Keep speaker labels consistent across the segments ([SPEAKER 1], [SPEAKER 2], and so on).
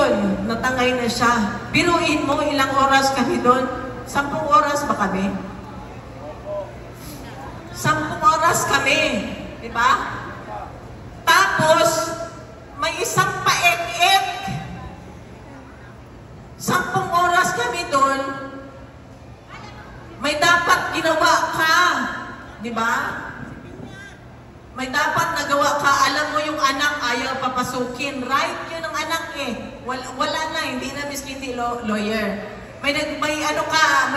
[SPEAKER 1] yun, natangay na siya. Biruin mo, ilang oras kami doon? 10 oras ba kami? 10 oras kami. Diba? Tapos, may isang paek-ek. 10 oras kami doon. May dapat ginawa ka. Diba? May dapat nagawa ka. Alam mo yung anak ayaw papasukin. Right? Yun ang anak eh. Wala na. Hindi na miskin hindi lawyer. May ano ka,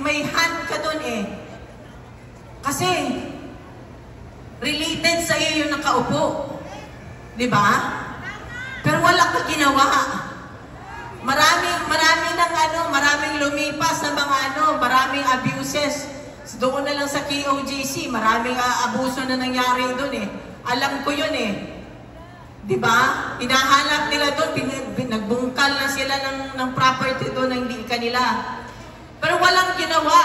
[SPEAKER 1] may hand ka doon eh. Kasi, related sa iyo yung nakaupo. Diba? Pero wala ka ginawa. Maraming lumipas na mga maraming abuses. Doon na lang sa KOJC, maraming abuso na nangyari doon eh. Alam ko yun eh. Diba? Hinahanap nila doon, nagbungkal na sila ng property doon na hindi kanila. Pero walang ginawa.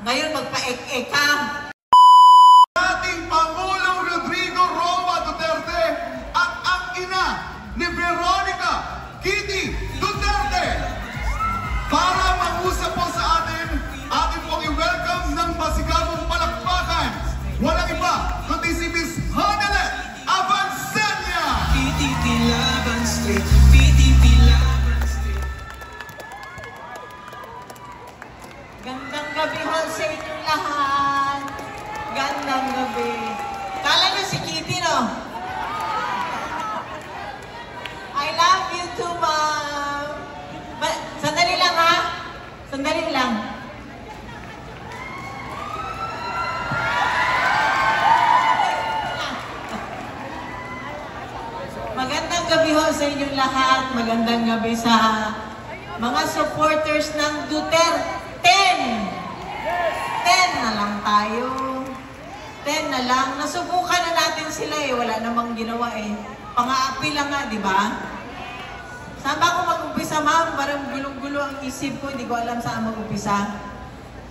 [SPEAKER 1] Ngayon magpa-ek-ek ka.
[SPEAKER 2] Ating Pangulong Rodrigo Roa Duterte at ang ina ni Veronica Kitty Duterte. Para mag-usap po sa atin pong i-welcome ng masigabong palakpakan. Walang iba kundi si Miss Honelet Avancenia.
[SPEAKER 3] PTP Laban Street, PTP Laban Street.
[SPEAKER 1] Gandang gabi ho sa inyong lahat. Gandang gabi. Kala niyo si Kitty, no? I love you too, ma'am. Sandali lang, ha? Sandali lang. Magandang gabi ho sa inyong lahat. Magandang gabi sa mga supporters ng Duterte. 10 na lang tayo. 10 na lang. Nasubukan na natin sila eh. Wala namang ginawa eh. Pang-aapi lang nga, di ba? Saan ba ako mag-umpisa, ma'am? Parang gulong-gulo ang isip ko. Hindi ko alam saan mag-umpisa.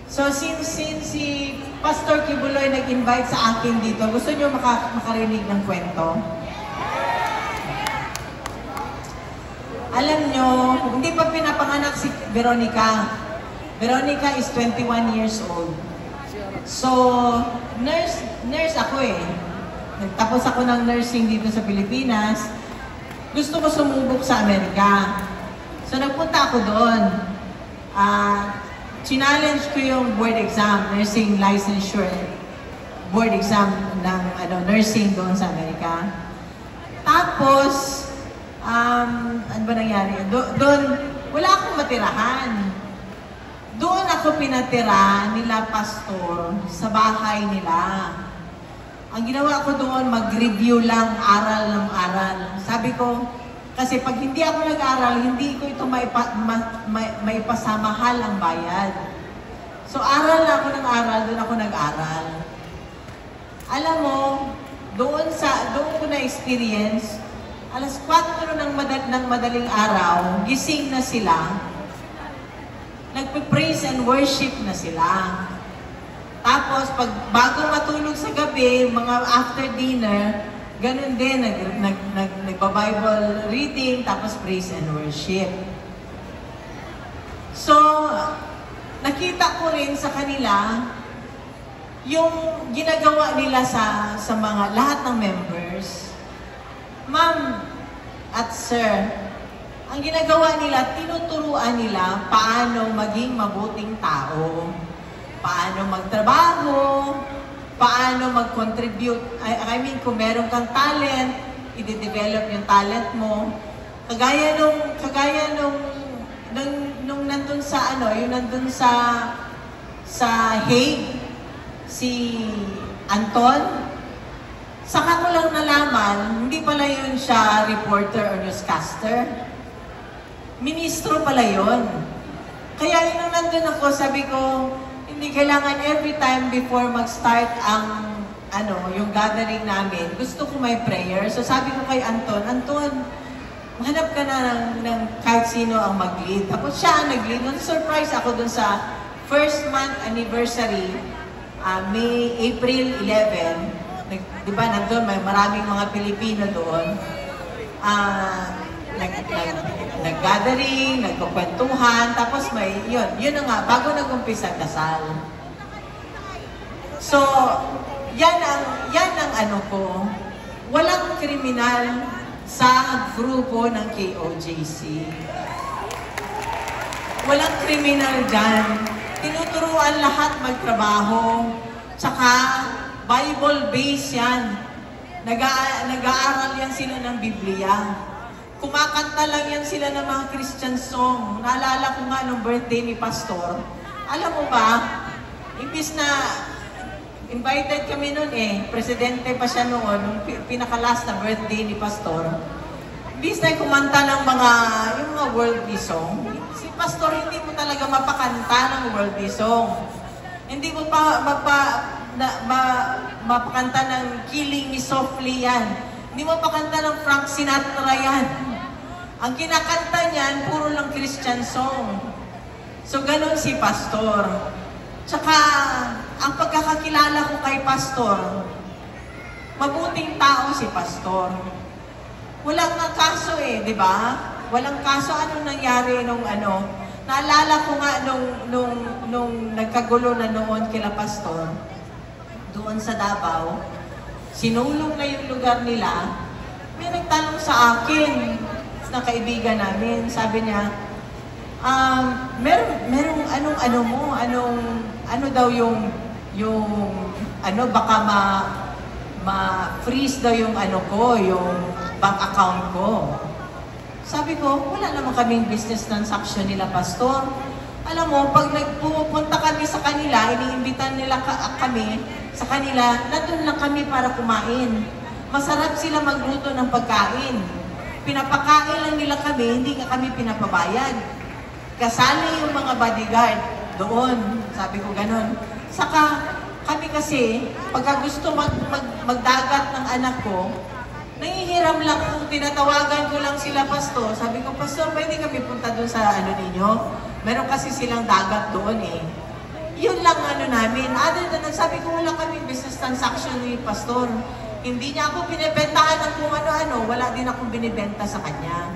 [SPEAKER 1] So, since si Pastor Kibuloy nag-invite sa akin dito, gusto nyo makarinig ng kwento? Alam nyo, hindi pa pinapanganak si Veronica. Veronica is 21 years old. So, nurse ako eh. Nagtapos ako ng nursing dito sa Pilipinas. Gusto ko sumubok sa Amerika. So, nagpunta ako doon. Challenge ko yung board exam, nursing licensure board exam ng nursing doon sa Amerika. Tapos, ano ba nangyari? Doon, wala akong matirahan. Doon ako pinatira nila pastor sa bahay nila. Ang ginawa ko doon, mag-review lang, aral ng aral. Sabi ko, kasi pag hindi ako nag-aral, hindi ko ito maipasamahan ang bayad. So, aral na ako ng aral, doon ako nag-aral. Alam mo, doon ko na-experience, alas 4 ng madaling araw, gising na sila, nagpe-praise and worship na sila. Tapos, bago matulog sa gabi, mga after dinner, ganun din, nagba-Bible reading, tapos praise and worship. So, nakita ko rin sa kanila, yung ginagawa nila sa mga lahat ng members. Ma'am at sir, ang ginagawa nila, tinuturuan nila paano maging mabuting tao. Paano magtrabaho, paano mag-contribute. I mean, kung meron kang talent, i-develop yung talent mo. Kagaya nung nandun sa yung nandun sa Hague, si Anton, saka ko lang nalaman, hindi pala yun siya reporter or newscaster. Ministro pala yun. Kaya nung nandun ako, sabi ko, hindi kailangan every time before mag-start yung gathering namin, gusto ko may prayer. So sabi ko kay Anton, hanap ka na ng kahit sino ang mag-lead. Tapos siya ang nag-lead. Surprise ako dun sa first month anniversary, April 11. Diba, nandun, may maraming mga Pilipino doon. nag-gathering, nagkukwentuhan, tapos may, yun na nga, bago nag-umpisa kasal. So, yan ang ano ko, walang kriminal sa grupo ng KOJC. Walang kriminal dyan. Tinuturuan lahat magtrabaho, tsaka Bible-based yan. Nag-aaral yan sila ng Biblia. Kumakanta lang yan sila ng mga Christian song. Naalala ko nga nung birthday ni Pastor. Alam mo ba, imbis na invited kami noon presidente pa siya noon, nung pinakalas na birthday ni Pastor. Imbis na kumanta ng yung mga worldly song, si Pastor hindi mo talaga mapakanta ng worldly song. Hindi mo pa mapakanta ng Killing Me Softly yan. Hindi mo pakanta ng Frank Sinatra yan. Ang kinakanta niyan, puro lang Christian song. So, ganun si Pastor. Tsaka, ang pagkakakilala ko kay Pastor, mabuting tao si Pastor. Walang kaso di ba? Walang kaso. Ano nangyari nung ano? Naalala ko nga nung nagkagulo na noon kila Pastor, doon sa Davao, sinulong na yung lugar nila, may nagtanong sa akin, na kaibigan namin, sabi niya, merong ano daw yung baka ma-freeze daw yung yung bank account ko. Sabi ko, wala naman kaming business transaction nila, Pastor. Alam mo, pag nagpupunta kami sa kanila, iniimbitan nila kami sa kanila, nandun lang kami para kumain. Masarap sila magluto ng pagkain. Pinapakain lang nila kami, hindi ka kami pinapabayad. Kasali yung mga bodyguard doon. Sabi ko ganon. Saka kami kasi, pagka gusto magdagat ng anak ko, nangihiram lang kung tinatawagan ko lang sila, Pastor. Sabi ko, Pastor, pwede kami punta doon sa ninyo? Meron kasi silang dagat doon Yun lang namin. Other than that, sabi ko, wala kami business transaction ni Pastor. Hindi niya ako binibentahan ng kung ano-ano. Wala din akong binibenta sa kanya.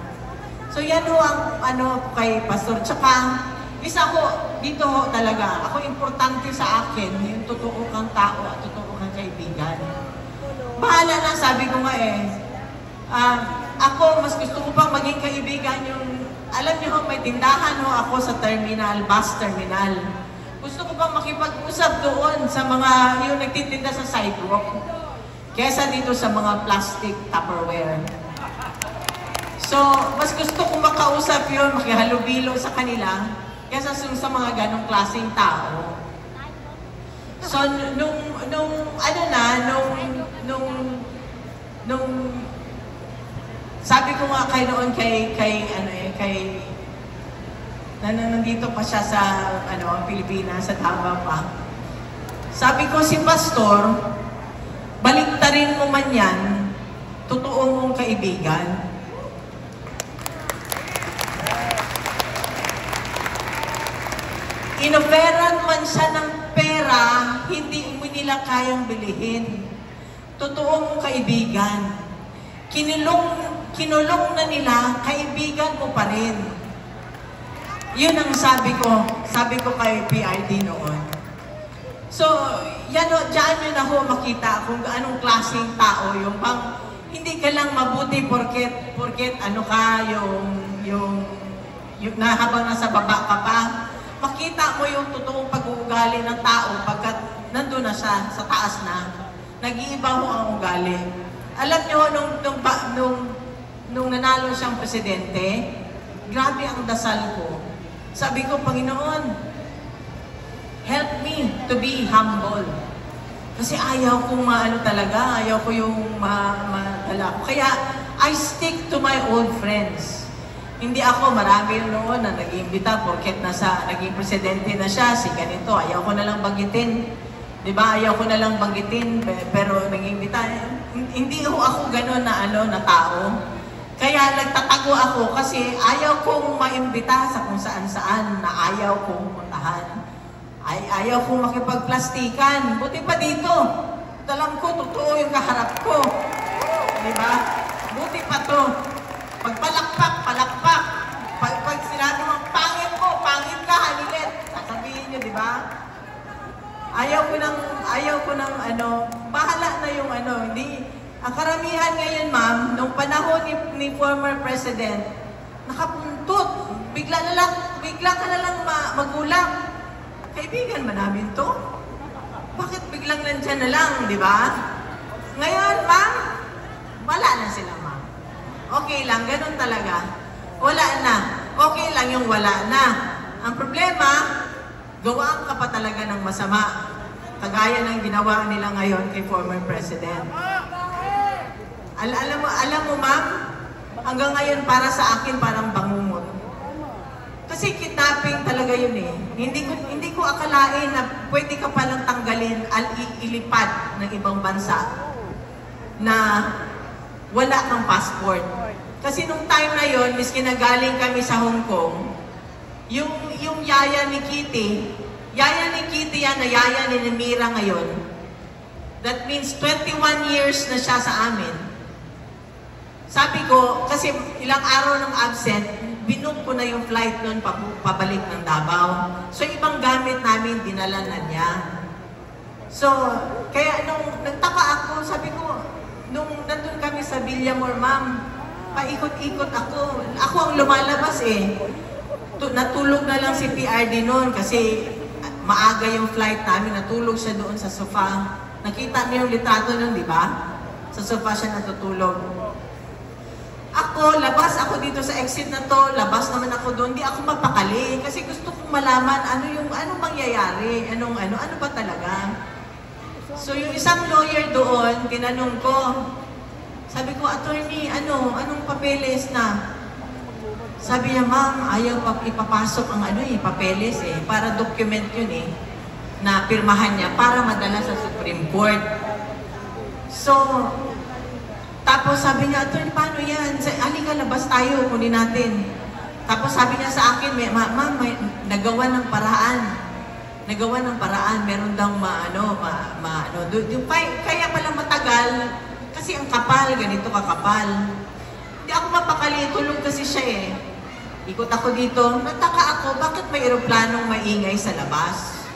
[SPEAKER 1] So yan ang kay Pastor. Tsaka, isa ko, dito talaga, ako importante sa akin, yung totoo kang tao at totoo kang kaibigan. Bahala na, sabi ko nga ako, mas gusto ko pang maging kaibigan yung, alam niyo, may tindahan ako sa terminal, bus terminal. Gusto ko pang makipag-usap doon sa mga, yung nagtitinda sa sidewalk, kesa dito sa mga plastic Tupperware. So, mas gusto ko makausap yun, makihalubilo sa kanila, kesa sa mga ganong klaseng tao. So, sabi ko nga nandito pa siya sa, Pilipinas, sa Davao pa. Sabi ko, si Pastor, baliktarin mo man yan, totoo mong kaibigan. Inoferan man siya ng pera, hindi mo nila kayang bilihin. Totoo mong kaibigan. Kinulong na nila, kaibigan mo pa rin. Yun ang sabi ko kay PRD noon. So, diyan yun ako makita kung anong klaseng tao yung hindi ka lang mabuti porket habang nasa baba ka pa. Makita mo yung totoong pag-uugali ng tao pagkat nandun na siya, sa taas na. Nag-iiba ho ang ugali. Alam nyo, nung nanalo siyang presidente, grabe ang dasal ko. Sabi ko, Panginoon, help me to be humble. Kasi ayaw kong ayaw ko yung madala ko. Kaya, I stick to my old friends. Hindi ako, marami noon na nag-iimbita porket naging presidente na siya, si ganito, ayaw ko na lang banggitin. Diba? Ayaw ko na lang banggitin, pero nag-iimbita. Hindi ako gano'n na tao. Kaya nagtatago ako kasi ayaw kong maimbita sa kung saan-saan na ayaw kong puntahan. Ayaw kong makipagplastikan. Buti pa dito. Alam ko, totoo yung kaharap ko. Diba? Buti pa to. Pagpalakpak, palakpak. ng bahala na yung hindi. Ang karamihan ngayon, ma'am, nung panahon ni former president, nakapuntot. Bigla ka na lang magulang. Kaibigan ba namin to? Bakit biglang nandyan na lang, di ba? Ngayon, ma'am, wala na sila, ma'am. Okay lang, ganun talaga. Wala na. Okay lang yung wala na. Ang problema, gawaan ka pa talaga ng masama. Kagaya ng ginawa nila ngayon kay former president. Alam mo, ma'am, hanggang ngayon para sa akin parang bangungot. Kasi kidnapping talaga yun eh. Hindi ko akalain na pwede ka palang tanggalin ilipad ng ibang bansa na wala kang passport. Kasi nung time na yun, miski nagaling kami sa Hong Kong, yung yaya ni Kitty yan na yaya ni Mira ngayon. That means 21 years na siya sa amin. Sabi ko, kasi ilang araw ng absent, binook ko na yung flight noon pabalik ng Davao. So ibang gamit namin, dinala na niya. So, kaya nung nagtaka ako, sabi ko, nung nandun kami sa Villamor, ma'am, paikot-ikot ako. Ako ang lumalabas eh. Natulog na lang si PRD noon kasi maaga yung flight namin. Natulog siya doon sa sofa. Nakita niyo yung litrato noon, di ba? Sa sofa siya natutulog. Ako, labas ako dito sa exit na to, labas naman ako doon, di ako mapakali. Kasi gusto kong malaman anong mangyayari, ano ba talaga. So yung isang lawyer doon, tinanong ko, sabi ko, attorney, anong papeles na? Sabi niya, ma'am, ayaw ipapasok ang papeles eh, para document yun eh, na pirmahan niya para madala sa Supreme Court. So, tapos sabi niya, attorney, paano yan? Halika, labas tayo, kunin natin. Tapos sabi niya sa akin, ma'am, nagawa ng paraan, meron daw kaya pala matagal, kasi ang kapal, ganito kakapal. Hindi ako mapakali, tulog kasi siya eh. Ikot ako dito, nataka ako, bakit may eroplanong maingay sa labas?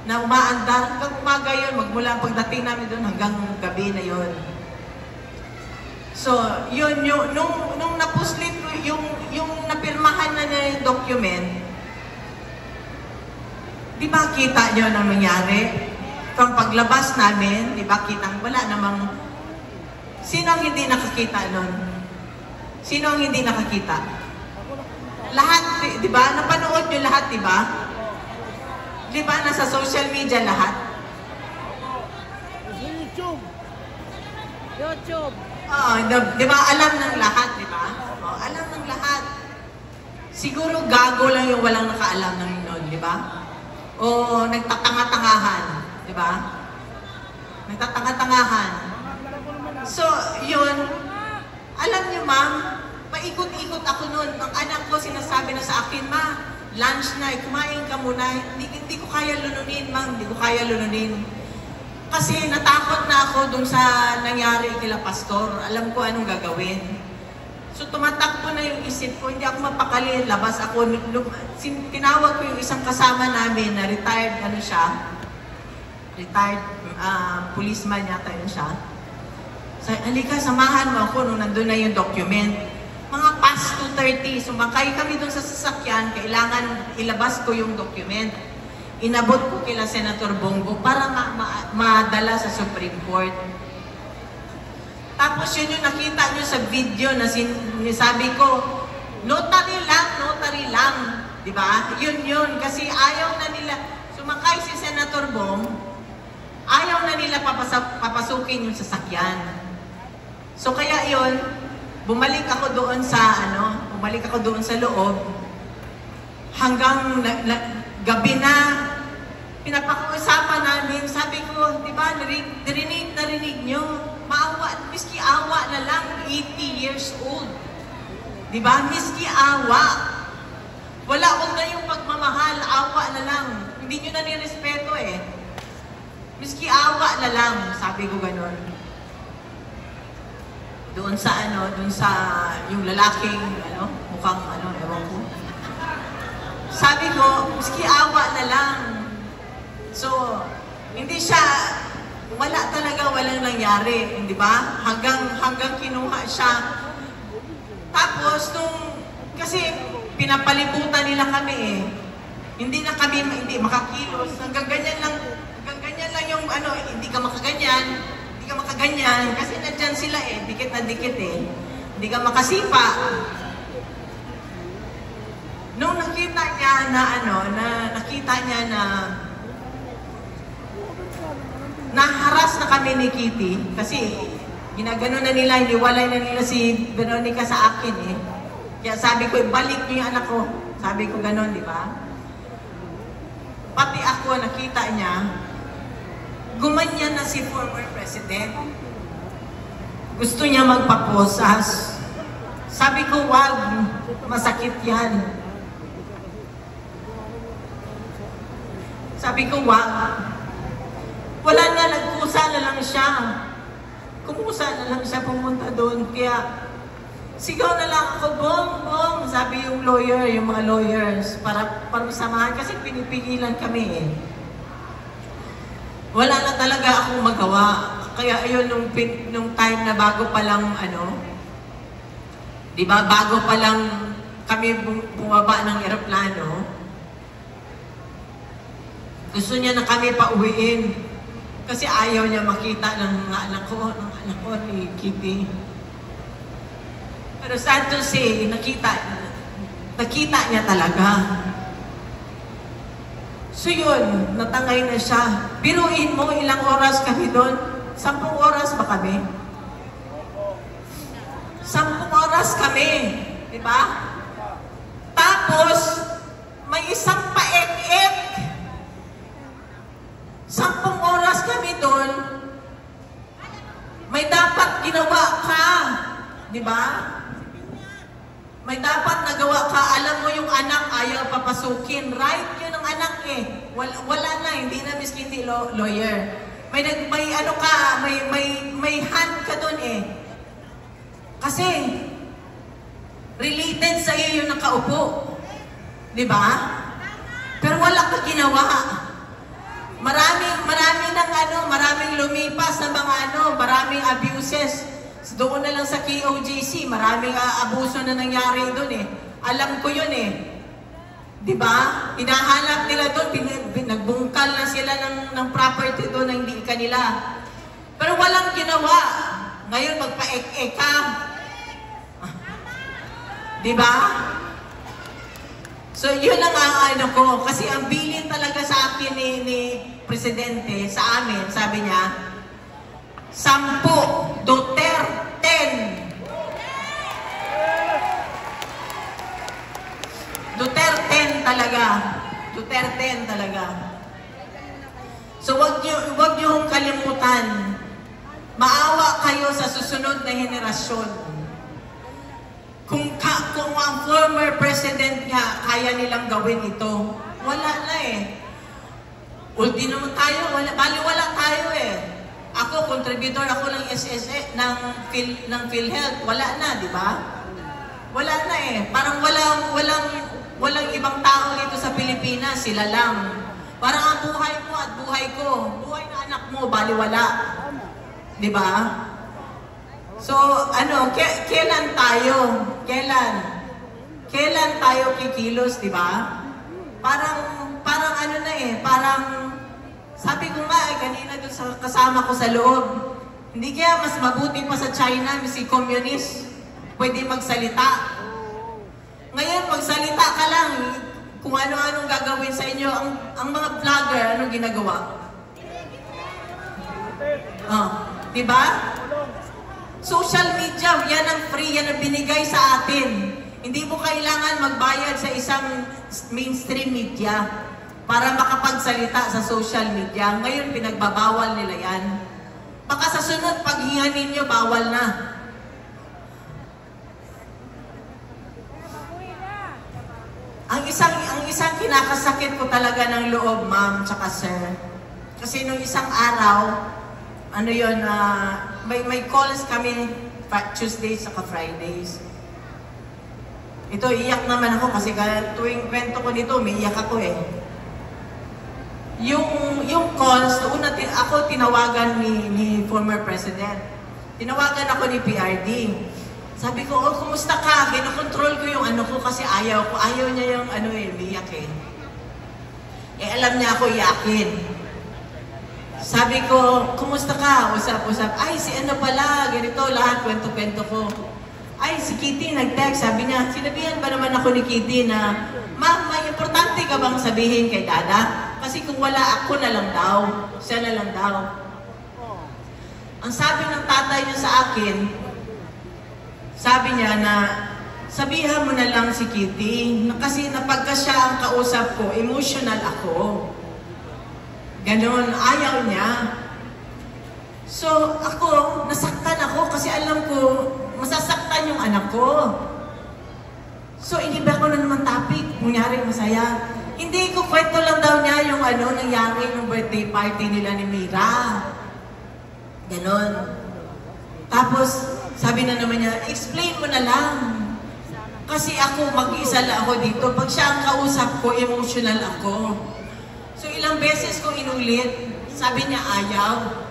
[SPEAKER 1] Na umaandar, hanggang umaga yun, magmula pagdating namin doon hanggang gabi na yun. So, yun, nung napuslit ko, yung napirmahan na niya yung document, di ba kita nyo nang nangyari? Kung paglabas namin, di ba kitang wala namang, sino ang hindi nakakita nun? Sino ang hindi nakakita? Lahat, di ba? Napanood nyo lahat, di ba? Di ba? Nasa social media lahat? YouTube. Di ba? Alam ng lahat, di ba? Alam ng lahat. Siguro gago lang yung walang nakaalam ng noon, di ba? O nagtatanga-tangahan, di ba? Nagtatanga-tangahan. So, yun. Alam niyo, ma'am, paikot-ikot ako noon. Ang anak ko sinasabi na sa akin, ma, lunch na, kumain ka muna. Hindi ko kaya lununin, ma'am. Hindi ko kaya lununin. Kasi natakot na ako dun sa nangyari kila pastor. Alam ko anong gagawin. So tumatakbo na yung isip ko. Hindi ako mapakali. Labas ako. Tinawag ko yung isang kasama namin na retired, retired policeman yata yun siya. So, halika, samahan mo ako nung nandun na yung document. Mga past 2:30, sumakay kami dun sa sasakyan, kailangan ilabas ko yung document. Inabot ko kila Senator Bongo para madala sa Supreme Court. Tapos yun yung nakita nyo sa video na sabi ko, notary lang, di ba? Yun, kasi ayaw na nila, sumakay si Senator Bong, ayaw na nila papasukin yung sasakyan. So kaya yun, bumalik ako doon sa loob, hanggang gabi na, pinapakausapan namin, sabi ko, di ba, narinig nyo, maawa, miski awa na lang, 80 years old. Di ba, miski awa. Wala, huwag na yung pagmamahal, awa na lang. Hindi nyo na nirespeto eh. Miski awa na lang, sabi ko ganon. Doon sa yung lalaking, mukhang ewan ko. Sabi ko, miski awa na lang. So, hindi siya wala talaga, walang nangyari, di ba? Hanggang kinuha siya. Tapos, kasi pinapalibutan nila kami eh. Hindi na kami, hindi makakilos. Hanggang ganyan lang yung hindi ka makaganyan, kasi nandyan sila eh, dikit na dikit eh. Hindi ka makasipa. Nung nakita niya na naharas na kami ni Kitty, kasi ginagano na nila, iniwalay na nila si Veronica sa akin eh. Kaya sabi ko, balik niyo yung anak ko. Sabi ko ganon, di ba? Pati ako, nakita niya, gumanyan na si former president. Gusto niya magpaposas. Sabi ko, wag, masakit yan. Sabi ko, wag. Wala na, nagkusa na lang siya. Kumusa na lang siya pumunta doon. Kaya, sigaw na lang ako, bong, bong. Sabi yung lawyer, yung mga lawyers, para samahan. Kasi pinipigilan kami eh. Wala na talaga akong magawa. Kaya ayun, nung time na bago pa lang, di ba, bago pa lang kami bumaba ng eroplano, gusto niya na kami pauwiin. Kasi ayaw niya makita ng anak ko ni Kitty. Pero sad to say, nakita niya talaga. So yun, natangay na siya. Biruin mo, ilang oras kami doon? 10 oras ba kami? 10 oras kami. Diba? Tapos, may isang paek-ek. 10 oras kami doon. May dapat ginawa ka. Diba? May dapat nagawa ka. Alam mo yung anak ayaw papasukin. Right? Yun ang anak eh. Wala na. Hindi na miskin hindi lawyer. May hand ka doon eh. Kasi, related sa iyo yung nakaupo. Diba? Pero wala ka ginawa. Maraming lumipas na maraming abuses. Doon na lang sa KOJC, maraming abuso na nangyari doon eh. Alam ko yun eh. Diba? Hinahanap nila doon, nagbungkal na sila ng property doon na hindi kanila. Pero walang ginawa. Ngayon, magpa-ek-ek ka. Diba? So, yun lang ang ko. Kasi ang bilin talaga sa akin ni Presidente, sa amin, sabi niya, 10, Duterte. Duterte talaga. Duterte talaga. So, wag niyo kalimutan. Maawa kayo sa susunod na henerasyon. Kung ang former president nga, kaya nilang gawin ito, wala na eh. Ulti naman tayo, wala tayo eh. Ako, contributor ako ng SSE, ng PhilHealth, wala na, di ba? Wala na eh. Parang walang ibang tao dito sa Pilipinas, sila lang. Parang ang buhay mo at buhay ko, buhay na anak mo, baliwala. Di ba? So, kailan tayo? Kailan tayo kikilos, di ba? Parang sabi ko nga, kanina doon sa kasama ko sa loob, hindi kaya mas mabuti pa sa China, si communist, pwede magsalita. Ngayon, magsalita ka lang, kung ano-anong gagawin sa inyo, ang mga vlogger, anong ginagawa? Diba? Social media, yan ang free, yan ang binigay sa atin. Hindi mo kailangan magbayad sa isang mainstream media para makapagsalita sa social media. Ngayon, pinagbabawal nila yan. Baka sa sunod, paghinga ninyo, bawal na. Ang isang kinakasakit ko talaga ng loob, ma'am, tsaka sir. Kasi nung isang araw, may calls kami Tuesdays saka Fridays. Ito, iyak naman ako kasi tuwing kwento ko dito, may iyak ako eh. yung cons, ako tinawagan ni former president. Tinawagan ako ni PRD. Sabi ko, oh, kumusta ka? Kinokontrol ko yung ano ko kasi ayaw ko. Ayaw niya yung umiyak eh. Alam niya ako iyakin. Sabi ko, kumusta ka? Usap-usap. Ay, si ano pala, ganito, lahat, kwento-kwento ko. Ay, si Kitty nag-text. Sabi niya, sinabihan ba naman ako ni Kitty na, Ma'am, may importante ka bang sabihin kay Dada? Kasi kung wala, ako na lang daw. Siya na lang daw. Ang sabi ng tatay niya sa akin, sabi niya na, sabihan mo na lang si Kitty, na kasi napagka siya ang kausap ko, emotional ako. Ganon, ayaw niya. So, ako, nasaktan ako kasi alam ko, masasaktan yung anak ko. So, iniba ko na naman topic, nangyari masaya. Hindi ko kwento lang daw niya yung nangyari yung birthday party nila ni Mira. Ganon. Tapos, sabi na naman niya, explain mo na lang. Kasi ako, mag-isa lang ako dito. Pag siya ang kausap ko, emotional ako. So, ilang beses ko inulit. Sabi niya, ayaw.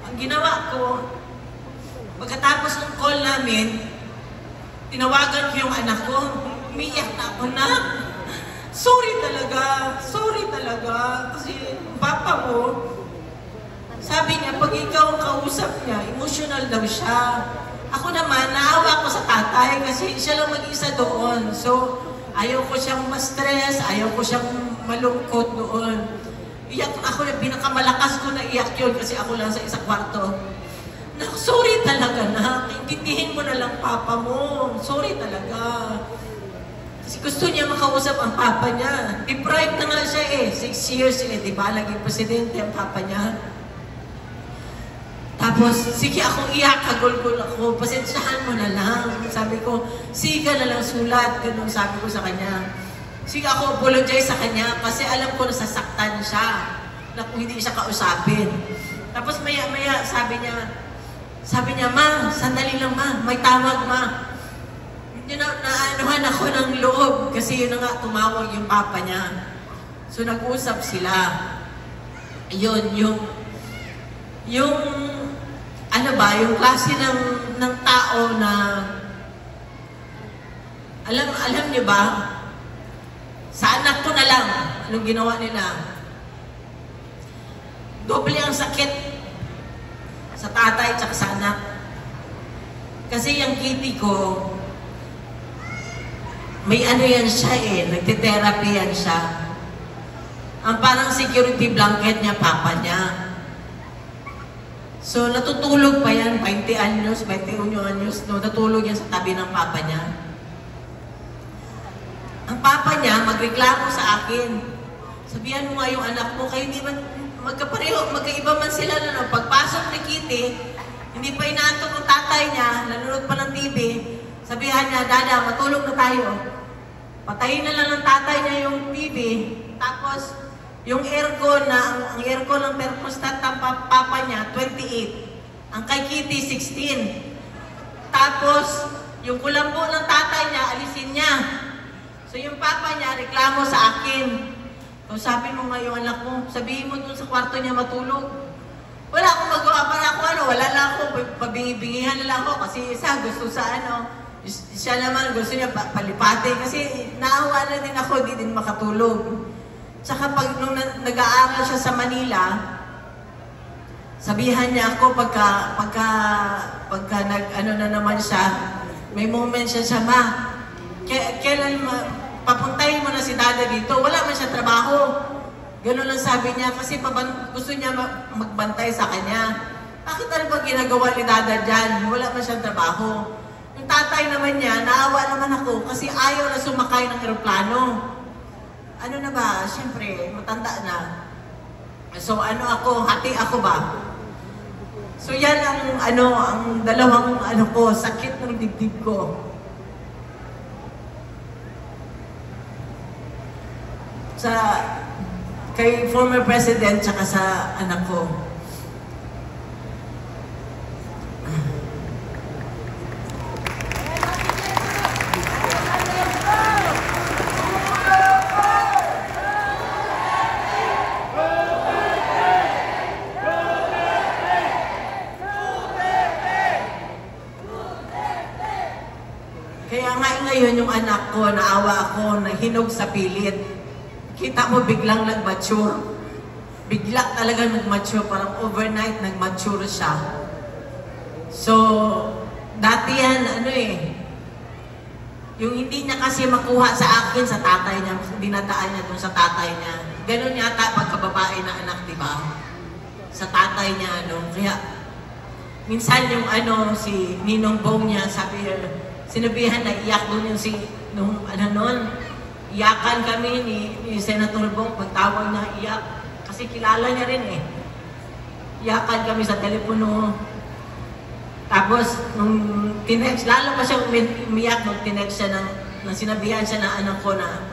[SPEAKER 1] Ang ginawa ko, pagkatapos ng call namin, tinawagan ko yung anak ko. Umiyak na ako na. Sorry talaga. Kasi papa mo, sabi niya, pag ikaw ang kausap niya, emotional daw siya. Ako naman, naawa ko sa tatay kasi siya lang mag-isa doon. So, ayaw ko siyang ma-stress, ayaw ko siyang malungkot doon. Iyak ako, pinakamalakas ko na iyak yun kasi ako lang sa isang kwarto. Sorry talaga na, intindihin mo na lang papa mo. Sorry talaga. Kasi gusto niya makausap ang papa niya. Deprived na nga siya 6 years di ba? Laging presidente ang papa niya. Tapos, sige akong iyak, kagulgul ako, pasensyahan mo na lang. Sabi ko, sige na lang sulat, ganun sabi ko sa kanya. Sige ako apologize sa kanya kasi alam ko nasasaktan siya na kung hindi siya kausapin. Tapos maya-maya sabi niya, Ma, sandali lang ma, may tawag ma. Naanuhan ako ng loob kasi yun na nga tumawag yung papa niya. So nag-usap sila. Yun, yung yung klase ng tao na alam niyo ba, sa anak ko na lang, anong ginawa nila? Doble ang sakit sa tatay at sa anak. Kasi yung Kitty ko, may yan siya nagte-therapy yan siya. Ang parang security blanket niya, papa niya. So, natutulog pa yan, 20 anyos, natutulog yan sa tabi ng papa niya. Ang papa niya, magreklamo sa akin. Sabihan mo nga yung anak mo, kayo hindi man, magkaiba man sila na pagpasok ni Kitty, hindi pa inaantok ng tatay niya, nanonood pa ng TV, sabihan niya, Dada, matulog na tayo. Patayin na lang ng tatay niya yung TV, tapos, yung aircon ang aircon ng thermostat ng papa niya, 28. Ang kay Kitty, 16. Tapos, yung kulambo ng tatay niya, alisin niya. So, yung papa niya, reklamo sa akin. So, sabi mo nga yung anak mo, sabihin mo dun sa kwarto niya matulog. Wala akong magawa para ako, wala lang ako, pabingi-bingihan na lang ako kasi isa gusto sa siya naman gusto niya palipate kasi naawa na din ako, di din makatulog. Tsaka nung nag-aaral siya sa Manila, sabihan niya ako pagka na naman siya, may moment siya, Ma, kailan papuntahin mo na si Dada dito? Wala man siya trabaho. Ganun lang sabi niya kasi gusto niya magbantay sa kanya. Bakit ano ba ginagawa ni Dada dyan? Wala man siyang trabaho. Yung tatay naman niya, naawa naman ako kasi ayaw na sumakay ng aeroplano. Ano na ba? Siyempre, matanda na. So hati ako ba? So yan ang dalawang ko, sakit ng dibdib ko. Kay former president tsaka sa anak ko. ako, naawa ako, nahinog sa pilit. Kita mo biglang nag-mature. Bigla talaga nag-mature, parang overnight nag-mature siya. So, dati yan, yung hindi niya kasi makuha sa akin, sa tatay niya, dinadaan niya dun sa tatay niya. Ganun yata pagkababae na anak, di ba? Sa tatay niya, kaya, minsan yung si Ninong Bong niya, sabi niya, sinabihan na iyak doon yung iyakan kami ni Senator Bong, pagtawag niya iyak, kasi kilala niya rin eh. Iyakan kami sa telepono. Tapos, nung tinext, lalo pa siya umiyak nung tinext siya nang sinabihan siya na anak ko na,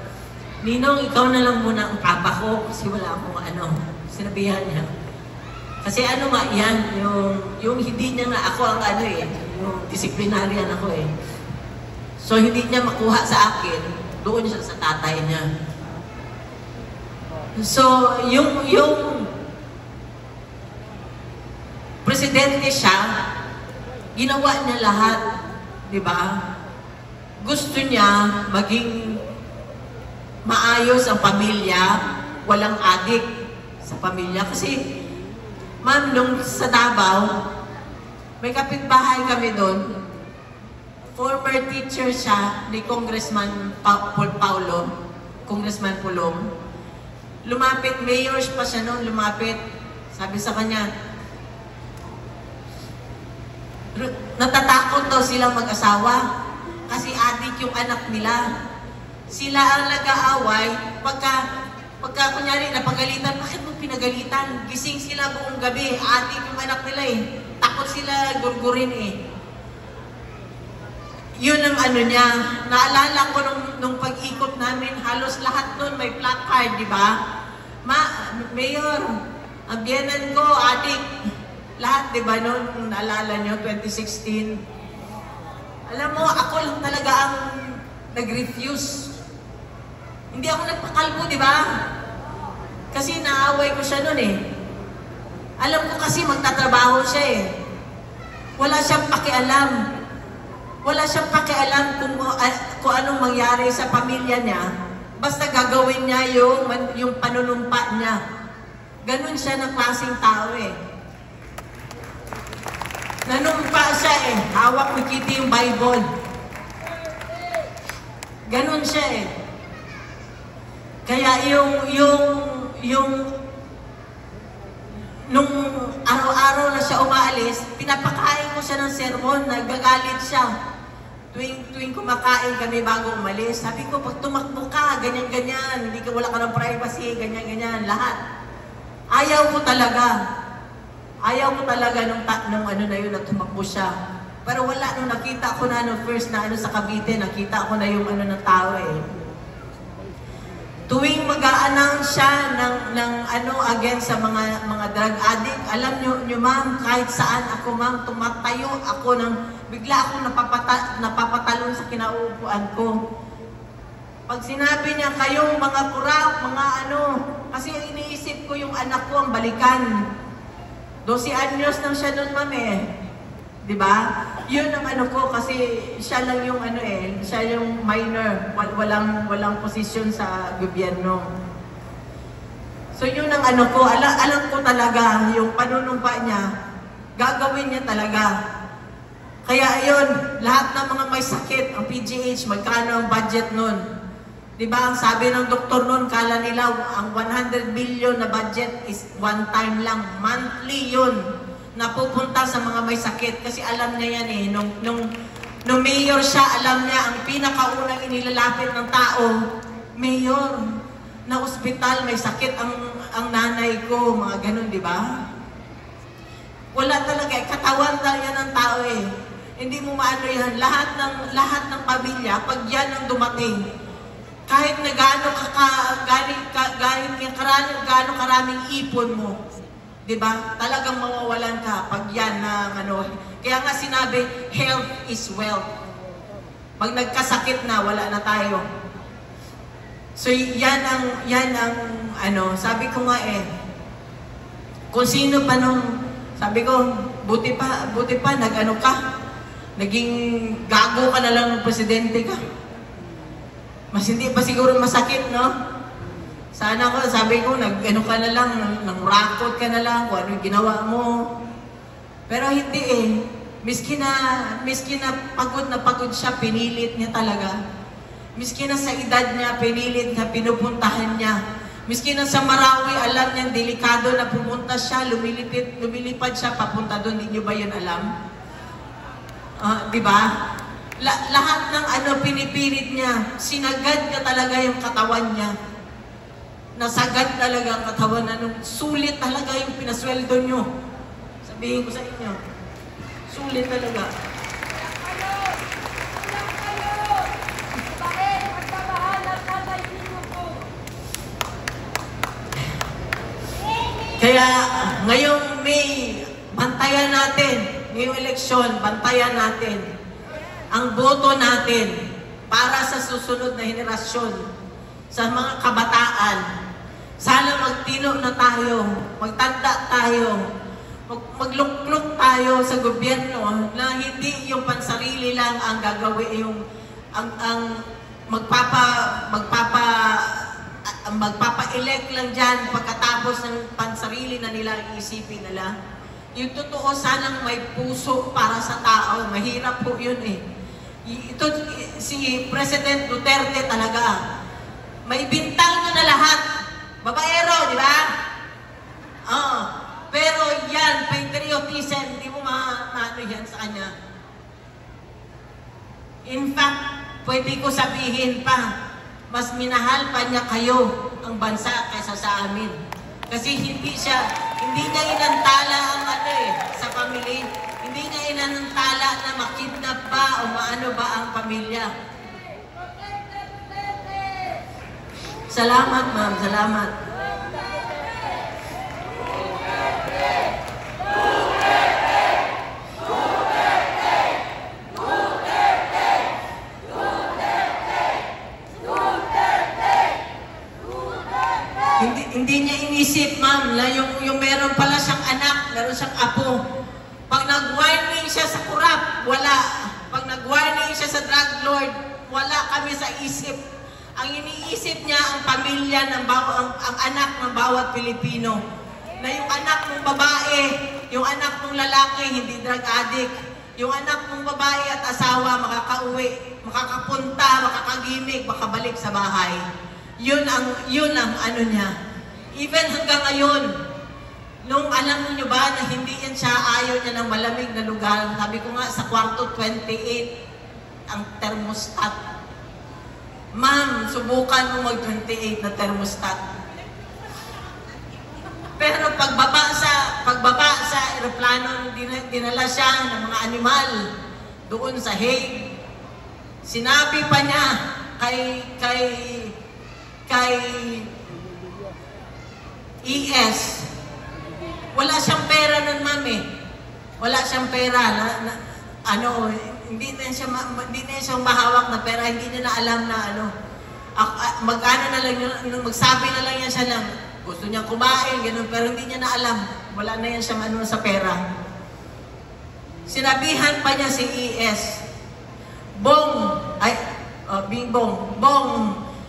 [SPEAKER 1] Ninong, ikaw na lang muna ang papa ko, kasi wala akong sinabihan niya. Kasi yan, yung hindi niya nga ako ang yung disciplinarian ako eh. So, hindi niya makuha sa akin, doon siya sa tatay niya. So, yung presidente siya, ginawa niya lahat, di ba? Gusto niya maging maayos ang pamilya, walang adik sa pamilya. Kasi, ma'am, nung sa Davao, may kapitbahay kami doon. Former teacher siya ni Congressman Paulo, Congressman Pulong. Lumapit, mayor pa siya noon, lumapit. Sabi sa kanya, natatakot daw silang mag-asawa kasi adik yung anak nila. Sila ang nag-aaway pagka kunyari napagalitan, bakit mo pinagalitan? Gising sila buong gabi, adik yung anak nila eh. Takot sila gurgurin eh. Yun ang niya. Naalala ko nung pag-ikot namin, halos lahat nun may placard, di ba? Mayor, ang biyanan ko, adik. Lahat, di ba, noon, naalala nyo, 2016. Alam mo, ako lang talaga ang nag-refuse. Hindi ako nagpakalbo, di ba? Kasi naaway ko siya noon eh. Alam ko kasi magtatrabaho siya eh. Wala siyang pakialam. Wala siyang pakialam kung anong mangyari sa pamilya niya. Basta gagawin niya yung panunumpa niya. Ganun siya ng klaseng tao eh. Nanumpa siya eh. Hawak ni Kitty yung Bible. Ganun siya eh. Kaya nung araw-araw na siya umaalis, pinapakain ko siya ng sermon, nagagalit siya. Tuwing kumakain kami bago umalis, sabi ko, pag tumakbo ka, ganyan-ganyan, wala ka ng privacy, ganyan-ganyan, lahat. Ayaw ko talaga. Ayaw ko talaga nung na yun, na tumakbo siya. Pero wala, nung nakita ko na first na sa Cavite, nakita ko na yung ng tao eh. Tuwing mag-a-announce siya ng against sa mga drug addict, alam nyo ma'am, kahit saan ako ma'am, tumatayo ako bigla akong napapatalon sa kinauupuan ko. Pag sinabi niya, kayong mga kurap, mga kasi iniisip ko yung anak ko ang balikan. 12 anyos nang siya nun ma'am eh. Diba? Yun ang ko kasi siya lang yung siya yung minor, walang posisyon sa gobyerno. So yun ang ko, alam ko talaga yung panunumpa niya, gagawin niya talaga. Kaya ayun, lahat ng mga may sakit, ang PGH, magkano ang budget nun? Diba, ang sabi ng doktor nun, kala nila ang 100 billion na budget is one time lang, monthly yun. Napupunta sa mga may sakit kasi alam niya yan eh. Nung mayor siya, alam niya ang pinakaunang inilalapit ng tao, mayor, na ospital, may sakit ang nanay ko, mga ganun, di ba? Wala talaga, katawan na yan ng tao eh. Hindi mo maano yan. Lahat ng pamilya, pag yan ang dumating, kahit na gaano karaming ipon mo, diba? Talagang mawawalan ka pag yan na Kaya nga sinabi, health is wealth. Pag nagkasakit na, wala na tayo. So yan ang sabi ko nga eh, kung sino pa sabi ko, buti pa, ka, naging gago ka na lang ng presidente ka. Mas hindi pa siguro masakit, no? Sana ko, sabi ko, nag-ano ka na lang, nang-rakot ka na lang, kung ano yung ginawa mo. Pero hindi eh. Miski na pagod siya, pinilit niya talaga. Miski na sa edad niya, pinilit niya, pinupuntahan niya. Miski na sa Marawi, alam niya, delikado na pumunta siya, lumilipad siya, papunta doon, hindi niyo ba yun alam? Di ba? Lahat ng pinipilit niya, sinagad niya talaga yung katawan niya. Nasagad talaga ang katawan, sulit talaga yung pinasweldo niyo. Sabihin ko sa inyo, sulit talaga. Kaya ngayong May, bantayan natin, ngayong eleksyon, bantayan natin ang boto natin para sa susunod na henerasyon, sa mga kabataan. Sana magtino na tayo, magtanda tayo, maglukluk tayo sa gobyerno na hindi yung pansarili lang ang gagawin, ang magpapa-elect lang dyan pagkatapos ng pansarili na nila iisipin nila. Yung totoo, sanang may puso para sa tao. Mahirap po yun eh. Ito, si President Duterte talaga, may bintang nyo na lahat. Babaero, di ba? Pero yan, patriotism, hindi mo maano yan sa kanya. In fact, pwede ko sabihin pa, mas minahal pa niya kayo ang bansa kaysa sa amin. Kasi hindi niya inantala ang sa family. Hindi niya inantala na makidnap ba o maano ba ang pamilya. Salamat, ma'am. Salamat. Hindi niya inisip, ma'am, na yung meron pala siyang anak, meron siyang apo. Pag nag-warning siya sa kurap, wala. Pag nag-warning siya sa drug lord, wala kami sa isip. Ang iniisip niya ang pamilya, ang anak ng bawat Pilipino. Na yung anak ng babae, yung anak ng lalaki, hindi drug addict. Yung anak ng babae at asawa, makakauwi, makakapunta, makakagimik, makabalik sa bahay. Yun ang ano niya. Even hanggang ngayon, nung alam niyo ba na hindi yan siya, ayaw niya ng malamig na lugar. Sabi ko nga, sa kwarto 28 ang thermostat. Ma'am, subukan mo mag-28 na thermostat. Pero pagbaba sa aeroplano, dinala siya ng mga animal doon sa Hague. Sinabi pa niya kay ES, wala siyang pera nun, ma'am eh. Wala siyang pera hindi na siya mahawak na pera, hindi niya na alam na magano na lang yun, magsabi na lang yan siya lang, gusto niya kumain, ganun, pero hindi niya na alam, wala na yan siya sa pera. Sinabihan pa niya si ES, Bong,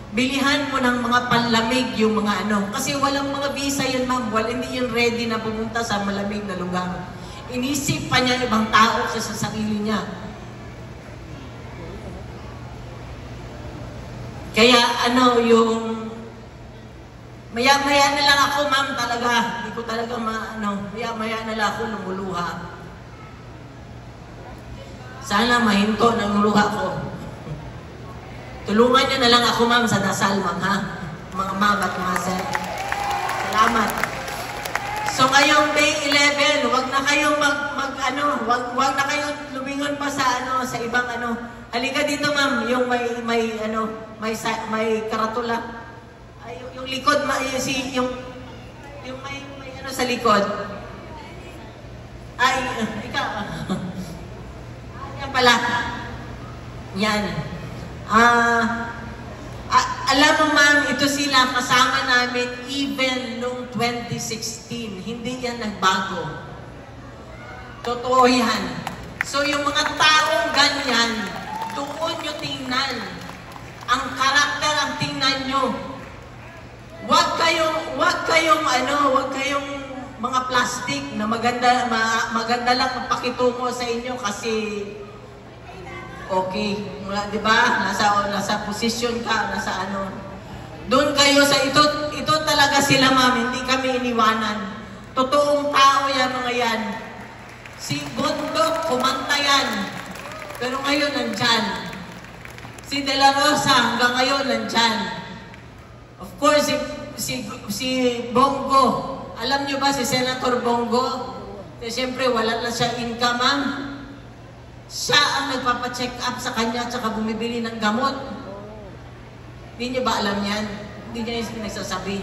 [SPEAKER 1] bilihan mo ng mga panlamig yung mga kasi walang mga visa yun, ma'am, hindi yun ready na pumunta sa malamig na lugar. Inisip pa niya ibang tao sa sarili niya. Kaya yung maya-maya na lang ako, ma'am, talaga. Hindi ko talaga maya-maya na lang ako lumuluha. Sana mahinto ng luha ko. Tulungan niyo na lang ako, ma'am, sa dasal, ma'am, ha? Mga ma'am at mga sir. Salamat. So ngayong May 11, wag na kayong wag na kayong lumingon pa sa sa ibang Halika dito, ma'am, yung may karatula. Ay, yung likod, yung may sa likod. Ay, ikaw. Yan pala. Yan. Alam mo, ma'am, ito sila kasama namin even noong 2016. Hindi yan nagbago. Totoo yan. So, yung mga taong ganyan, doon nyo tingnan ang karakter kayong wag kayong mga plastic na maganda lang ang pakitungo sa inyo kasi okay, di ba? Nasa posisyon ka, nasa Doon kayo sa ito talaga sila, ma'am, hindi kami iniwanan. Totoong tao yan, mga yan. Si Bondok, kumanta yan. Pero ngayon, nandyan. Si De La Rosa, hanggang ngayon, nandyan. Of course, si Bongo. Alam nyo ba si Senator Bongo? Siyempre, wala na siya income, ma'am. Siya ang nagpapacheck up sa kanya at saka bumibili ng gamot. Hindi niyo ba alam yan? Hindi niya yung nagsasabi.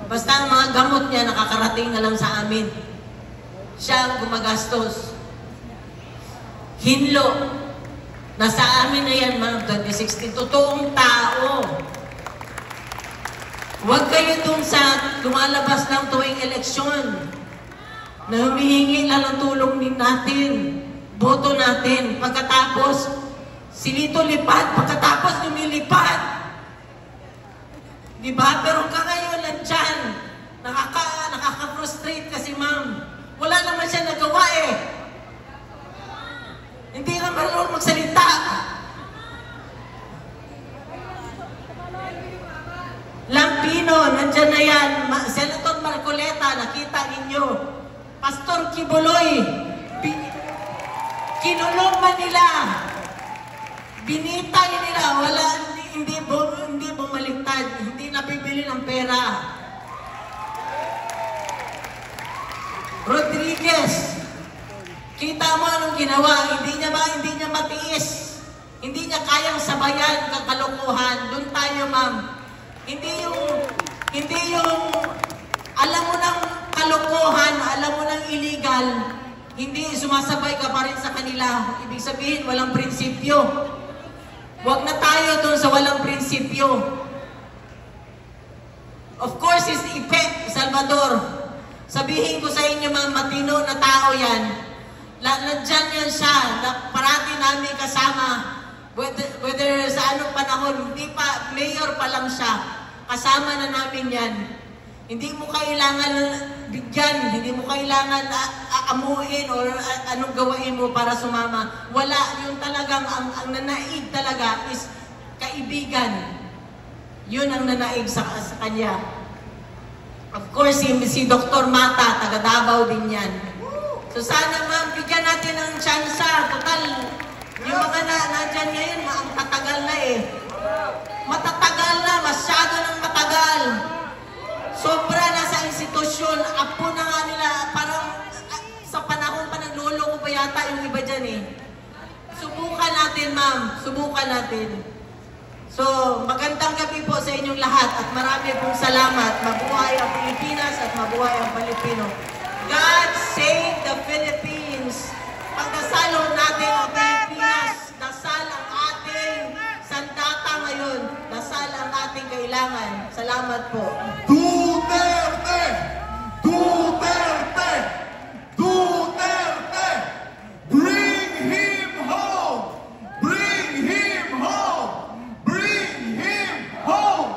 [SPEAKER 1] Basta ang mga gamot niya nakakarating na lang sa amin. Siya ang gumagastos. Hinlo. Nasa amin na yan, ma'am, 2016. Totoong tao. Huwag kayo dun sa lumalabas ng tuwing eleksyon na humihingi lang ng tulong din natin. Boto natin. Pagkatapos, silito lipad. Pagkatapos, lumilipad. Diba? Pero ngayon nandyan. Nakaka-frustrate kasi, ma'am. Wala naman siya nagawa eh. Hindi naman marunong magsalita. Lampino, nandyan na yan. Senator Marcoleta, nakita ninyo. Pastor Kibuloy, kinulong man nila. Binitay nila. Wala, hindi bumaliktad. Hindi nabibili ng pera. Rodriguez, kita mo anong ginawa. Hindi niya matiis. Hindi niya kayang sabayan ng kalokohan. Doon tayo, ma'am. Hindi yung alam mo ng kalokohan, alam mo ng illegal, hindi sumasabay ka pa rin sa kanila. Ibig sabihin, walang prinsipyo. Huwag na tayo doon sa walang prinsipyo. Of course, is Ipe Salvador. Sabihin ko sa inyo, mga matino na tao yan. Nandyan yan siya. Parati namin kasama. Whether sa anong panahon, hindi pa, mayor pa lang siya. Kasama na namin yan. Hindi mo kailangan bigyan, hindi mo kailangan aamuin o anong gawain mo para sumama. Wala, yung talagang, ang nanaig talaga is kaibigan. Yun ang nanaig sa kanya. Of course, si Dr. Mata, taga Davao din yan. So sana, ma'am, bigyan natin ng tsansa. Total, yung mga nandyan ngayon, ang tatagal na eh. Matatagal na, masyado ng matagal. Sobra na sa institusyon, apo na nga nila, parang sa panahon pa ng lolo ko pa yata yung iba dyan eh. Subukan natin, ma'am. Subukan natin. So, magandang gabi po sa inyong lahat at marami pong salamat. Mabuhay ang Pilipinas at mabuhay ang Pilipino. God save the Philippines. Pagdasalo natin ang Pilipinas. Dasal ang ating sandata ngayon. Dasal ang ating kailangan. Salamat po.
[SPEAKER 2] Duterte! Duterte! Duterte! Bring him home! Bring him home! Bring him home!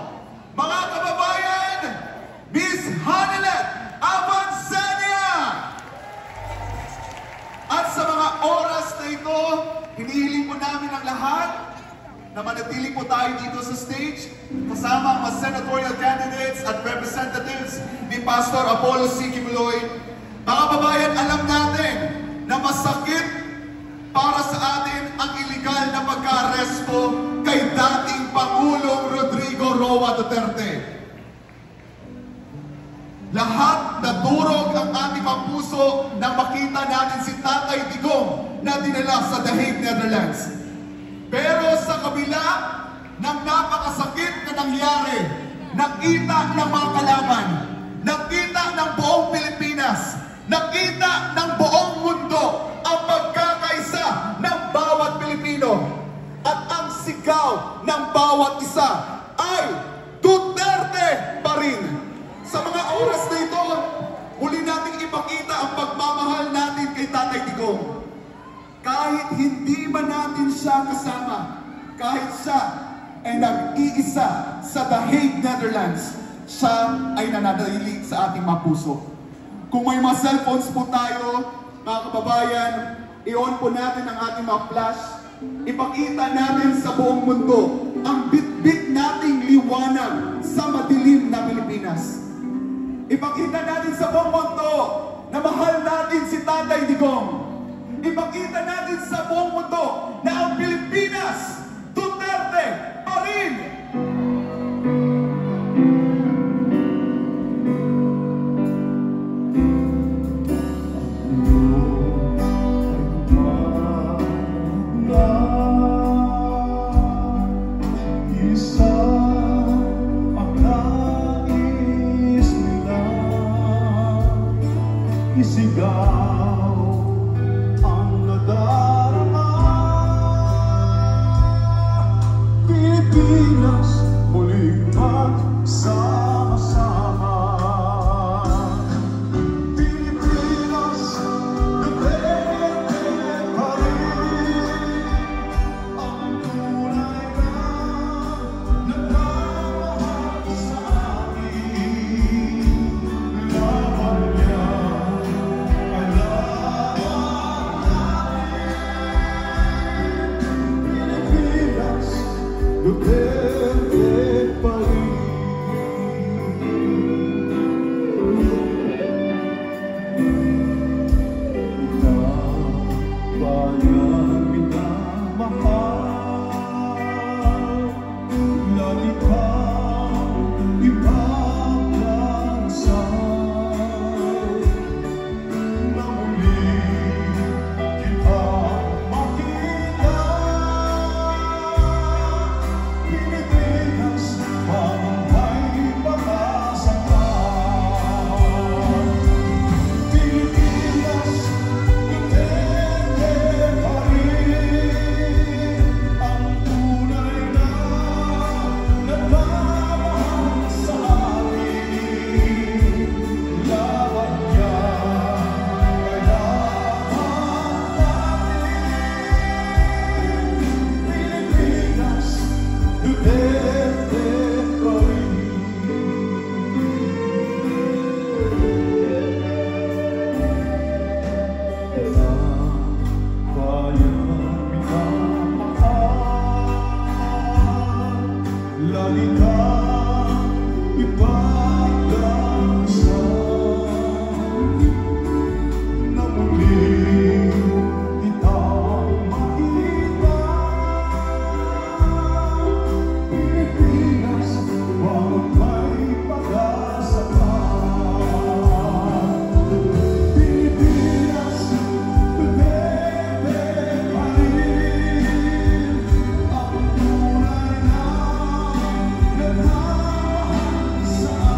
[SPEAKER 2] Mga kababayan, Miss Hanilet Avancenia! At sa mga oras na ito, hinihiling po namin ang lahat na manatili po tayo dito sa stage kasama ang mga senatorial candidates at representatives ni Pastor Apollo C. Kibuloy. Mga kababayan, alam natin na masakit para sa atin ang iligal na pagka-aresto kay dating Pangulong Rodrigo Roa Duterte. Lahat nadurog ang ating mga puso nang makita natin si Tatay Digong na dinala sa The Hague, Netherlands. Pero sa kabila ng napakasakit na nangyari, nakita ng mga kalaban, nakita ng buong Pilipinas, nakita ng buong mundo ang pagkakaisa ng bawat Pilipino. At ang sigaw ng bawat isa ay Duterte pa rin. Sa mga oras na ito, muli nating ipakita ang pagmamahal natin kay Tatay Digong. Kahit hindi ba natin siya kasama, kahit siya ay nag-iisa sa The Hague, Netherlands, siya ay nananatili sa ating mga puso. Kung may mga cellphones po tayo, mga kababayan, i-on po natin ang ating mga flash. Ipakita natin sa buong mundo ang bit-bit nating liwanag sa madilim na Pilipinas. Ipakita natin sa buong mundo na mahal natin si Tatay Digong. Ipakita natin sa buong mundo na ang Pilipinas, Duterte pa rin!
[SPEAKER 4] Isigaw ang nadarama. Pilipinas muling magsama-sama. Pilipinas, Duterte pa rin ang tunay na nagmamahal sa amin. Laban niya Duterte pa rin. Na bayan minamahal, lagi kang ipagdarasal, na muli kita makita. Pilipinas, mamay pag-asa ka. Pilipinas, Duterte pa rin ang tunay na nagmamahal sa amin. Laban niya, kailangan natin. Pilipinas, Duterte pa rin. Bayan minamahal, lagi kang ipagdarasal, na muli kitang makita. Pilipinas, huwag may pag-asa pa. Pilipinas, Duterte pa rin ang tunay na nagmamahal sa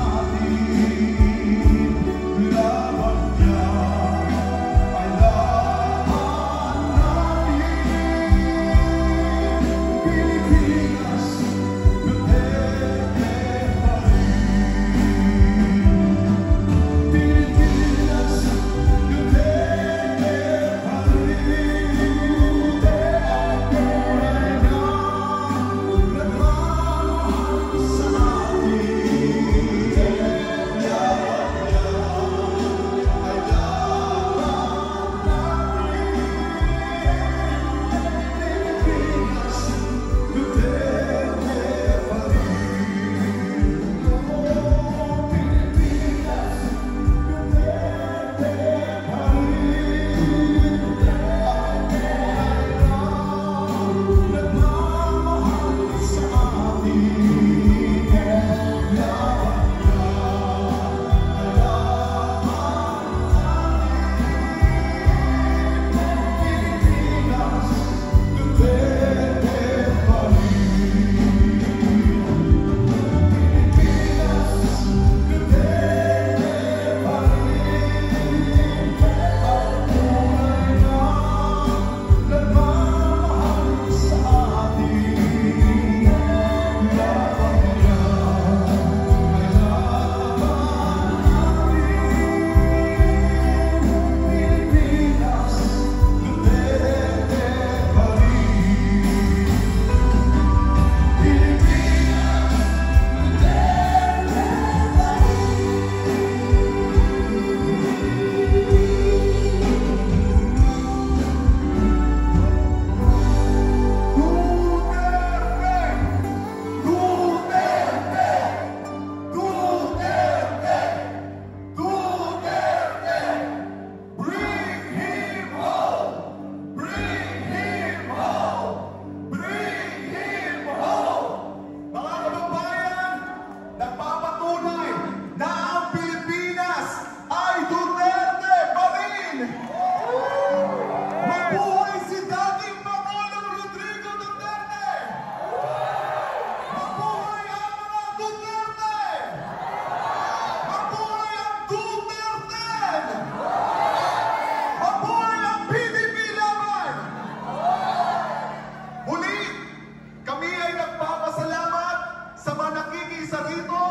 [SPEAKER 2] nakikisa rito,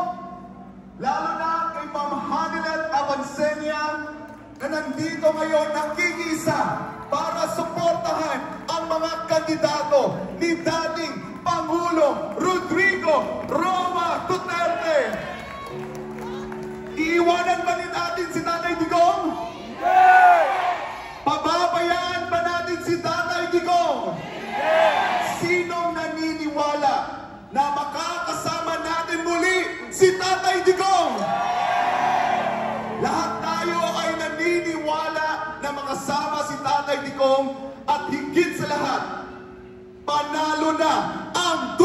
[SPEAKER 2] lalo na kay Ma'am Hanilet Avancenia, na nandito ngayon nakikisa para suportahan ang mga kandidato ni dating Pangulong Rodrigo Roa Duterte. Iiwanan ba rin natin si Tatay Digong? Pababayaan ba natin si Tatay Digong? Sinong naniniwala na makakasama natin muli si Tatay Digong? Lahat tayo ay naniniwala na makasama si Tatay Digong at higit sa lahat, panalo na ang